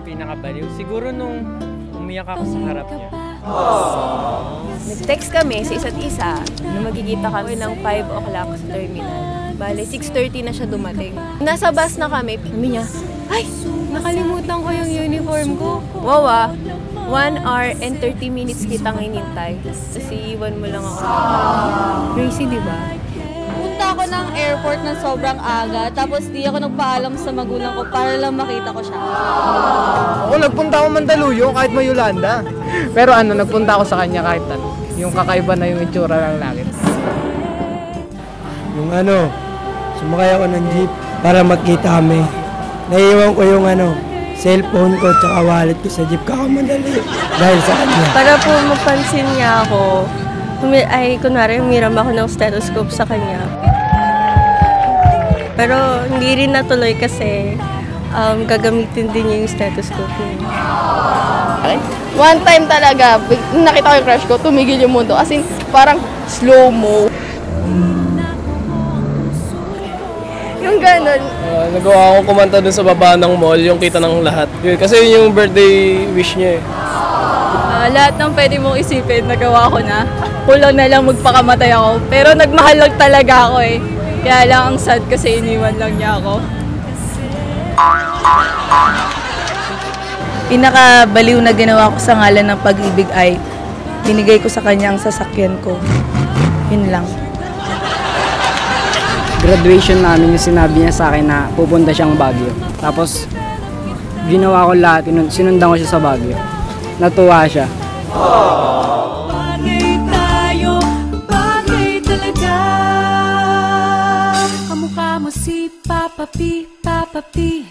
Pinakabaliw. Siguro nung umiyak ako sa harap niya. Nag-text kami sa isa't isa na magkikita kami ng 5 o'clock sa terminal. Bale, 6:30 na siya dumating. Nasa bus na kami. Sabi niya, ay, nakalimutan ko yung uniform ko. Wawa, 1 hour and 30 minutes kitang hinintay. Tapos iiwan mo lang ako. Crazy, di ba? Punta ako ng airport ng sobrang aga, tapos di ako nagpaalam sa magulang ko para lang makita ko siya. Ako nagpunta ako Mandaluyong kahit may Yolanda. Pero nagpunta ako sa kanya kahit yung kakaiba na yung itsura ng langit. Yung sumakay ako ng jeep para magkita kami. Naiiwan ko yung cellphone ko tsaka wallet ko sa jeep kakamadali dahil sa kanya. Para po mapansin niya ako, kunwari humiram ako ng stethoscope sa kanya. Pero hindi rin natuloy kasi gagamitin din niya yung stethoscope niya. One time talaga, nakita ko yung crush ko, tumigil yung mundo. As in, parang slow-mo. Yung ganun. Nagawa ko kumanta dun sa baba ng mall, yung kita ng lahat. Kasi yun yung birthday wish niya eh. Lahat ng pwede mong isipin, nagawa ko na. Kulang na lang magpakamatay ako. Pero nagmahal lang talaga ako eh. Kaya lang ang sad kasi iniwan lang niya ako. Pinakabaliw na ginawa ko sa ngalan ng pag-ibig ay binigay ko sa kanya ang sasakyan ko. Yun lang. Graduation namin yung sinabi niya sa akin na pupunta siyang Baguio. Tapos ginawa ko lahat, sinundan ko siya sa Baguio. Natuwa siya. Bagay tayo, bagay talaga. Kamukha mo si Papa P, Papa P.